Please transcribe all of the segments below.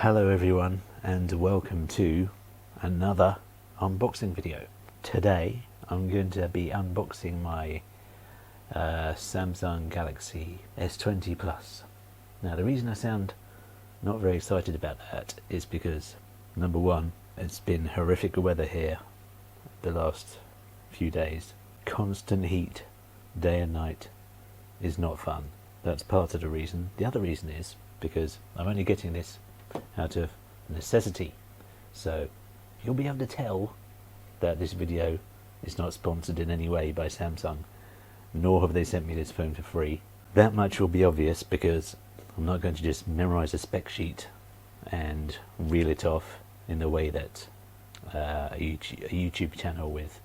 Hello everyone and welcome to another unboxing video. Today I'm going to be unboxing my Samsung Galaxy S20 Plus. Now the reason I sound not very excited about that is because number one, it's been horrific weather here the last few days. Constant heat day and night is not fun. That's part of the reason. The other reason is because I'm only getting this out of necessity, so you'll be able to tell that this video is not sponsored in any way by Samsung, nor have they sent me this phone for free. That much will be obvious because I'm not going to just memorize a spec sheet and reel it off in the way that a YouTube channel with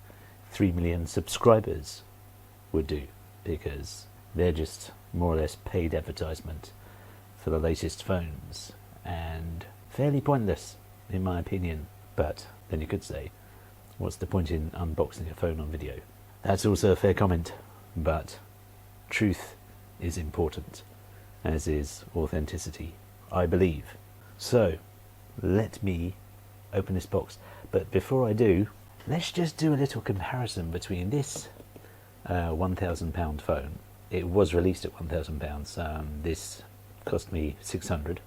3 million subscribers would do, because they're just more or less paid advertisement for the latest phones, and fairly pointless in my opinion. But then you could say, what's the point in unboxing a phone on video? That's also a fair comment, but truth is important, as is authenticity, I believe. So let me open this box, but before I do, let's just do a little comparison between this £1,000 phone. It was released at £1,000. This cost me 600.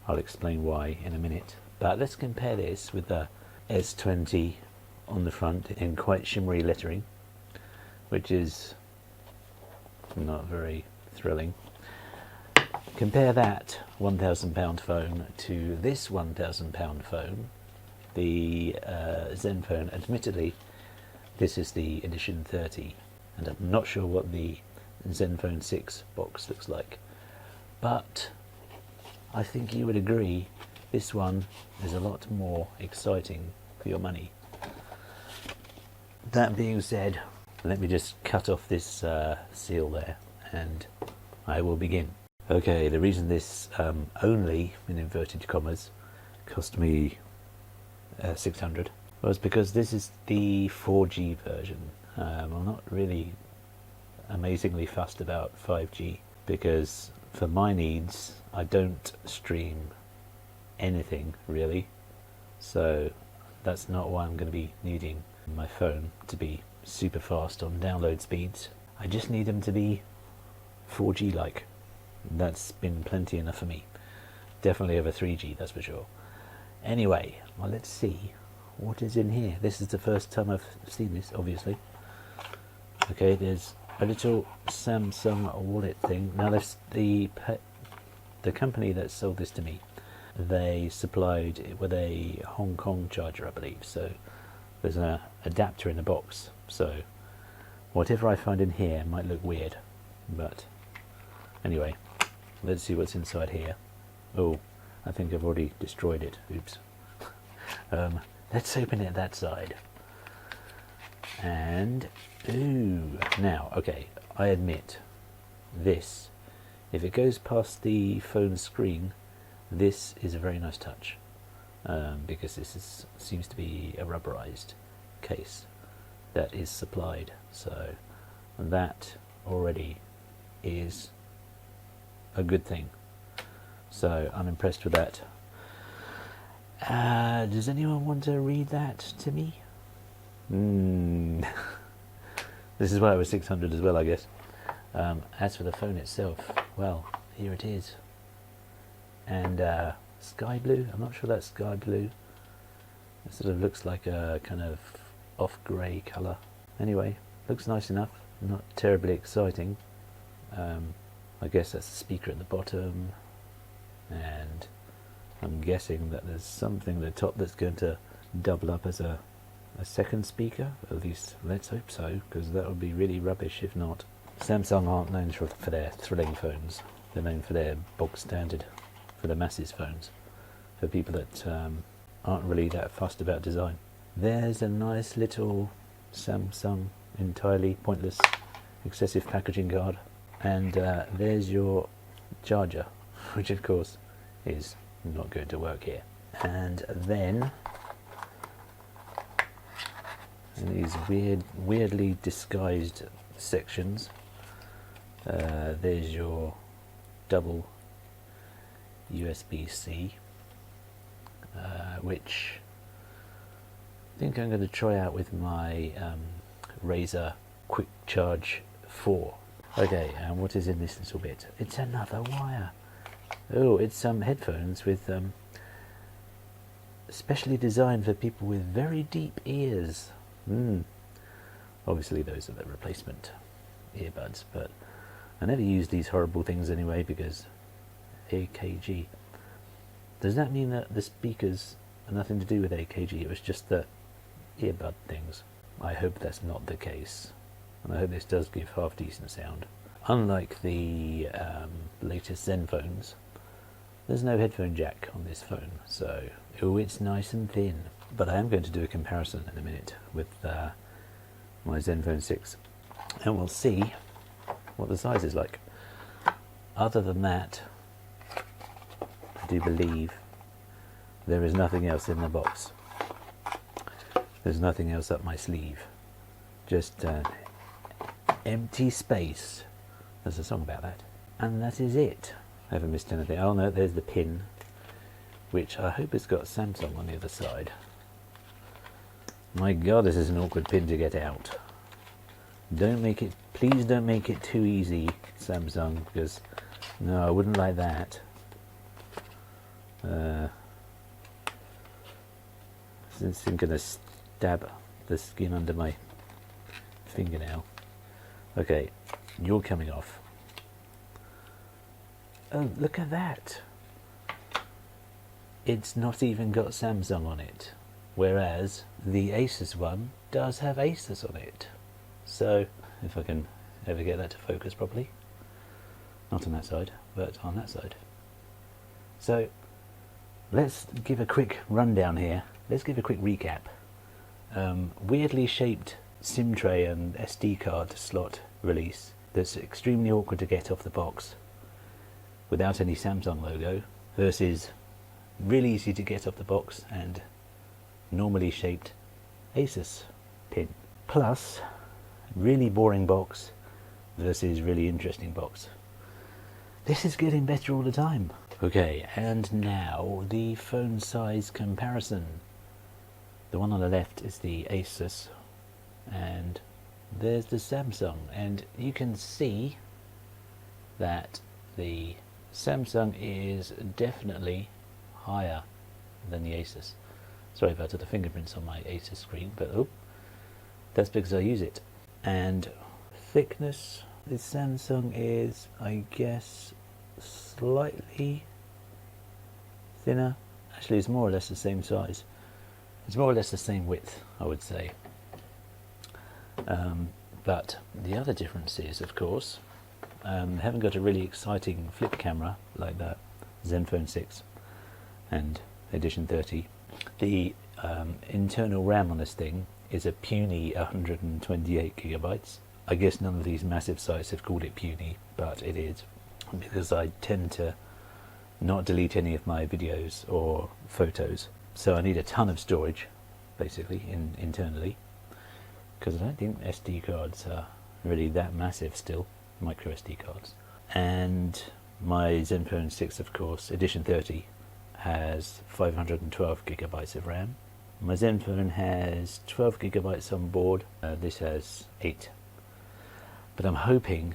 I'll explain why in a minute. But let's compare this with the S20 on the front in quite shimmery lettering, which is not very thrilling. Compare that £1,000 phone to this £1,000 phone, the Zen phone. Admittedly, this is the edition 30, and I'm not sure what the Zenfone 6 box looks like, but I think you would agree this one is a lot more exciting for your money. That being said, let me just cut off this seal there and I will begin. Okay, the reason this only, in inverted commas, cost me 600 was because this is the 4G version. I'm not really amazingly fussed about 5G because for my needs I don't stream anything really, so that's not why I'm going to be needing my phone to be super fast on download speeds. I just need them to be 4G like. That's been plenty enough for me. Definitely over 3G, that's for sure. Anyway, well, let's see what is in here. This is the first time I've seen this, obviously. Okay, there's a little Samsung wallet thing. Now this, the company that sold this to me, they supplied it with a Hong Kong charger, I believe, so there's an adapter in the box, so whatever I find in here might look weird, but anyway, let's see what's inside here. Oh, I think I've already destroyed it. Oops. Let's open it that side. And ooh, now okay, I admit this, if it goes past the phone screen, this is a very nice touch, because this seems to be a rubberized case that is supplied, so that already is a good thing, so I'm impressed with that. Does anyone want to read that to me? This is why it was 600 as well, I guess. As for the phone itself, well, here it is. And sky blue, I'm not sure that's sky blue. It sort of looks like a kind of off grey colour. Anyway, looks nice enough, not terribly exciting. I guess that's the speaker at the bottom, and I'm guessing that there's something at the top that's going to double up as a second speaker. At least let's hope so, because that would be really rubbish if not. Samsung aren't known for their thrilling phones. They're known for their bog standard, for the masses phones, for people that aren't really that fussed about design. There's a nice little Samsung entirely pointless excessive packaging card, and there's your charger, which of course is not going to work here. And then in these weirdly disguised sections, there's your double USB-C which I think I'm going to try out with my Razer Quick Charge 4. Okay, and what is in this little bit? It's another wire. Oh, it's some headphones with specially designed for people with very deep ears. Obviously those are the replacement earbuds, but I never use these horrible things anyway because AKG. Does that mean that the speakers are nothing to do with AKG? It was just the earbud things. I hope that's not the case, and I hope this does give half decent sound. Unlike the latest Zen phones, there's no headphone jack on this phone, so it's nice and thin. But I am going to do a comparison in a minute with my Zenfone 6, and we'll see what the size is like. Other than that, I do believe there is nothing else in the box. There's nothing else up my sleeve. Just empty space. There's a song about that. And that is it. I haven't missed anything. Oh no, there's the pin, which I hope has got Samsung on the other side. My god, this is an awkward pin to get out. Don't make it, please don't make it too easy, Samsung, because no, I wouldn't like that. This is going to stab the skin under my fingernail. Okay, you're coming off. Oh, look at that. It's not even got Samsung on it, whereas the Asus one does have Asus on it. So, if I can ever get that to focus properly. Not on that side, but on that side. So, let's give a quick rundown here. Let's give a quick recap. Weirdly shaped SIM tray and SD card slot release that's extremely awkward to get off the box without any Samsung logo, versus really easy to get off the box and normally shaped Asus pin. Plus, really boring box versus really interesting box. This is getting better all the time. Okay, and now the phone size comparison. The one on the left is the Asus, and there's the Samsung, and you can see that the Samsung is definitely higher than the Asus. Sorry about the fingerprints on my Asus screen, but oh, that's because I use it. And thickness, the Samsung is, I guess, slightly thinner. Actually, it's more or less the same size. It's more or less the same width, I would say. But the other difference is, of course, haven't got a really exciting flip camera like that Zenfone 6 and Edition 30. The internal RAM on this thing is a puny 128 gigabytes. I guess none of these massive sites have called it puny, but it is, because I tend to not delete any of my videos or photos, so I need a ton of storage basically internally, because I don't think SD cards are really that massive still, micro SD cards. And my Zenfone 6, of course, Edition 30, has 512 gigabytes of RAM. My Zenfone has 12 gigabytes on board. This has 8. But I'm hoping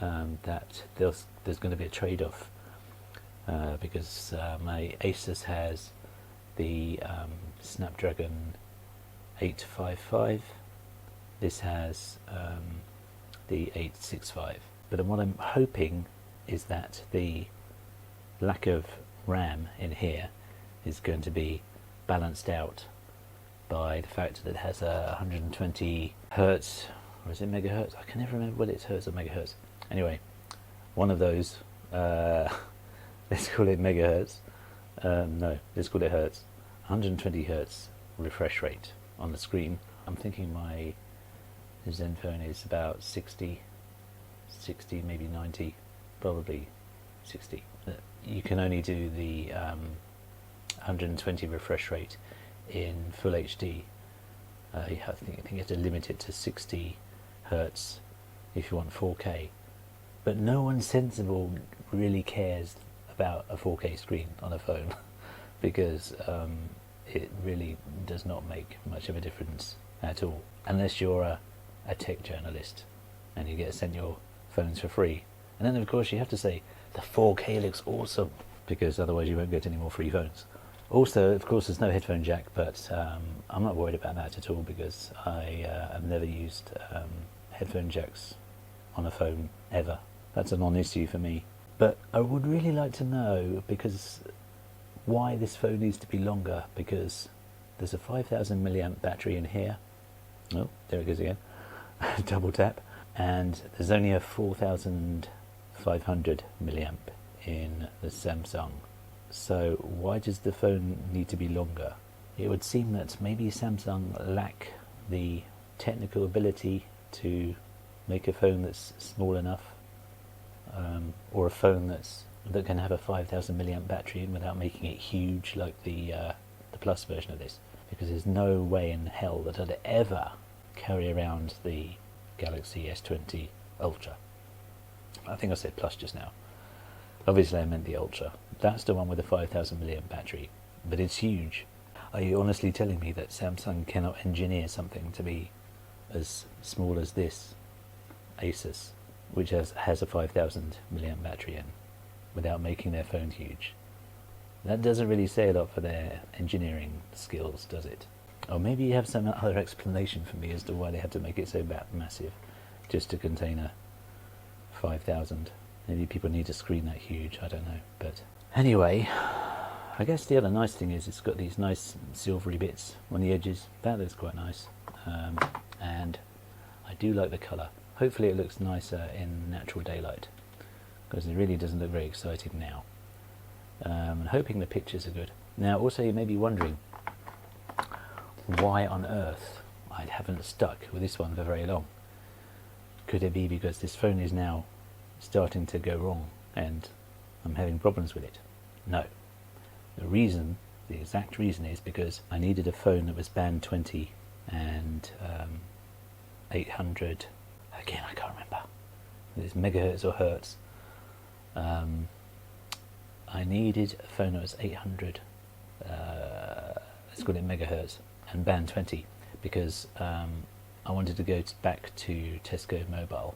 that there's going to be a trade-off, because my Asus has the Snapdragon 855. This has the 865. But what I'm hoping is that the lack of RAM in here is going to be balanced out by the fact that it has a 120 hertz, or is it megahertz? I can never remember whether it's hertz or megahertz. Anyway, one of those, let's call it megahertz. No, let's call it hertz. 120 hertz refresh rate on the screen. I'm thinking my Zenfone is about 60, maybe 90, probably 60. You can only do the 120 refresh rate in full HD. I think you have to limit it to 60 hertz if you want 4K. But no one sensible really cares about a 4K screen on a phone. because it really does not make much of a difference at all, unless you're a tech journalist and you get sent your phones for free. And then of course you have to say the 4K looks awesome, because otherwise you won't get any more free phones. Also, of course, there's no headphone jack, but I'm not worried about that at all, because I have never used headphone jacks on a phone ever. That's a non-issue for me. But I would really like to know why this phone needs to be longer, because there's a 5000 milliamp battery in here. Oh, there it goes again. Double tap. And there's only a 4500 milliamp in the Samsung. So why does the phone need to be longer? It would seem that maybe Samsung lack the technical ability to make a phone that's small enough, or a phone that can have a 5000 milliamp battery in without making it huge like the Plus version of this. Because there's no way in hell that I'd ever carry around the Galaxy S20 Ultra. I think I said Plus just now. Obviously I meant the Ultra. That's the one with the 5000 milliamp battery, but it's huge. Are you honestly telling me that Samsung cannot engineer something to be as small as this Asus, which has a 5000 milliamp battery in, without making their phone huge? That doesn't really say a lot for their engineering skills, does it? Or maybe you have some other explanation for me as to why they had to make it so massive just to contain a 5000. Maybe people need a screen that huge, I don't know. But anyway, I guess the other nice thing is it's got these nice silvery bits on the edges. That looks quite nice. And I do like the colour. Hopefully it looks nicer in natural daylight, because it really doesn't look very exciting now. I'm hoping the pictures are good. Now also you may be wondering why on earth I haven't stuck with this one for very long. Could it be because this phone is now starting to go wrong and I'm having problems with it? No. The exact reason is because I needed a phone that was band 20 and 800, again I can't remember, it's megahertz or hertz. I needed a phone that was 800, let's call it megahertz, and band 20, because I wanted to go back to Tesco Mobile,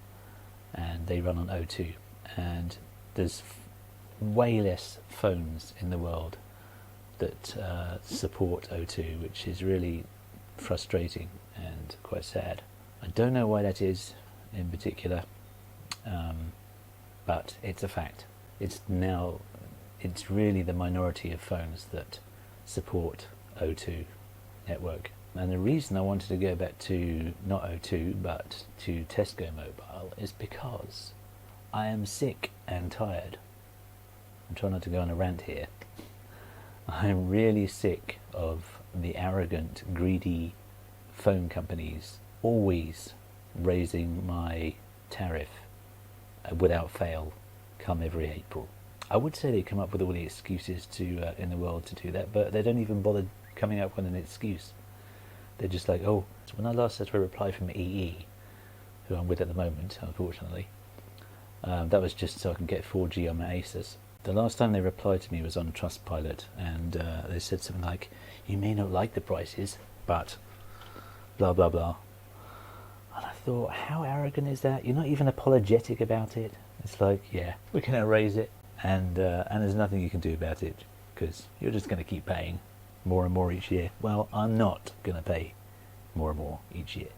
and they run on O2, and there's way less phones in the world that support O2, which is really frustrating and quite sad. I don't know why that is in particular, but it's a fact. It's really the minority of phones that support O2 network. And the reason I wanted to go back to not O2 but to Tesco Mobile is because I am sick and tired. I'm trying not to go on a rant here. I'm really sick of the arrogant, greedy phone companies always raising my tariff without fail come every April. I would say they come up with all the excuses in the world to do that, but they don't even bother coming up with an excuse. They're just like, oh, when I last had a reply from EE, who I'm with at the moment, unfortunately, that was just so I can get 4G on my Asus. The last time they replied to me was on Trustpilot, and they said something like, you may not like the prices, but blah blah blah. And I thought, how arrogant is that? You're not even apologetic about it. It's like, yeah, we're going to raise it, and there's nothing you can do about it, because you're just going to keep paying more and more each year. Well, I'm not going to pay more and more each year,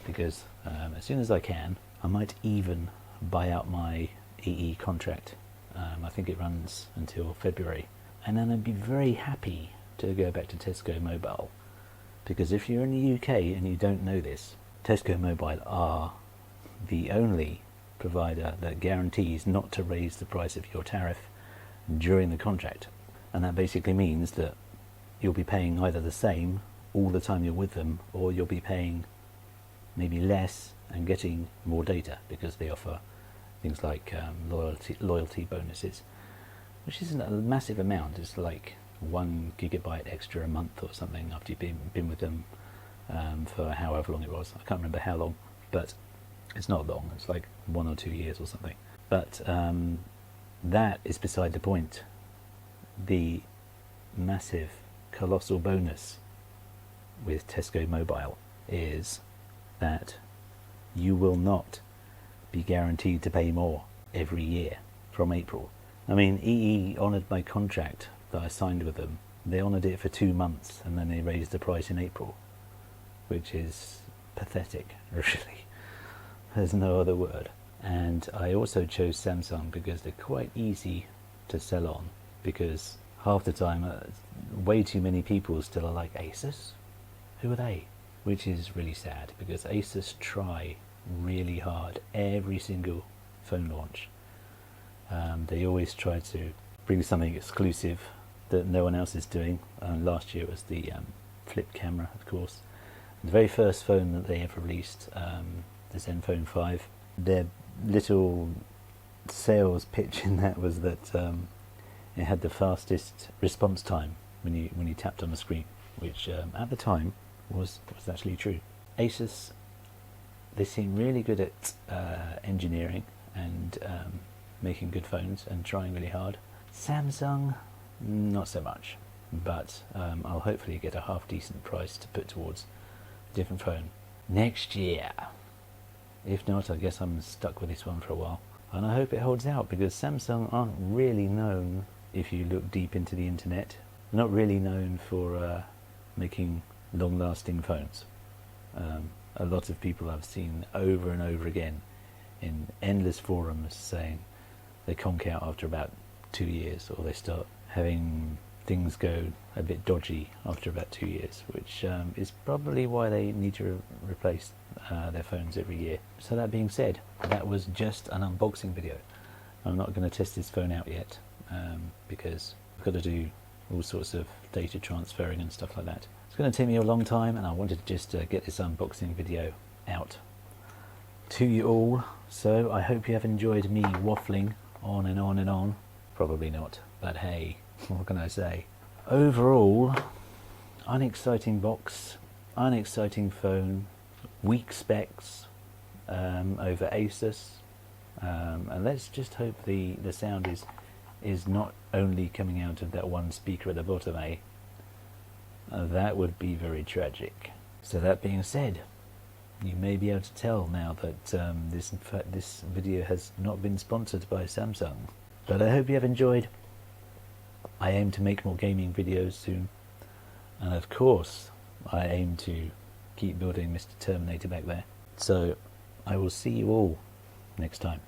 because as soon as I can, I might even buy out my EE contract. I think it runs until February, and then I'd be very happy to go back to Tesco Mobile, because if you're in the UK and you don't know this, Tesco Mobile are the only provider that guarantees not to raise the price of your tariff during the contract. And that basically means that you'll be paying either the same all the time you're with them, or you'll be paying maybe less and getting more data, because they offer things like loyalty bonuses, which isn't a massive amount. It's like 1 gigabyte extra a month or something after you've been with them for however long it was. I can't remember how long, but it's not long. It's like 1 or 2 years or something. But that is beside the point. The massive, colossal bonus with Tesco Mobile is that you will not be guaranteed to pay more every year from April. I mean, EE honoured my contract that I signed with them. They honoured it for 2 months and then they raised the price in April, which is pathetic, really. There's no other word. And I also chose Samsung because they're quite easy to sell on, because half the time way too many people still are like, Asus? Who are they? Which is really sad, because Asus try really hard every single phone launch. They always try to bring something exclusive that no one else is doing. Last year it was the flip camera, of course. The very first phone that they ever released, the Zenfone 5, their little sales pitch in that was that it had the fastest response time when you tapped on the screen, which at the time was actually true. Asus, they seem really good at engineering and making good phones and trying really hard. Samsung, not so much, but I'll hopefully get a half decent price to put towards a different phone next year. If not, I guess I'm stuck with this one for a while, and I hope it holds out, because Samsung aren't really known, if you look deep into the internet, they're not really known for making long-lasting phones. A lot of people I've seen over and over again in endless forums saying they conk out after about 2 years, or they start having things go a bit dodgy after about 2 years, which is probably why they need to replace their phones every year. So that being said, that was just an unboxing video. I'm not going to test this phone out yet, because I've got to do all sorts of data transferring and stuff like that. It's going to take me a long time, and I wanted to just get this unboxing video out to you all. So I hope you have enjoyed me waffling on and on and on. Probably not, but hey, what can I say? Overall, unexciting box, unexciting phone, weak specs over Asus, and let's just hope the sound is not only coming out of that one speaker at the bottom, that would be very tragic. So that being said, you may be able to tell now that this video has not been sponsored by Samsung, but I hope you have enjoyed. I aim to make more gaming videos soon, and of course I aim to keep building Mr. Terminator back there. So I will see you all next time.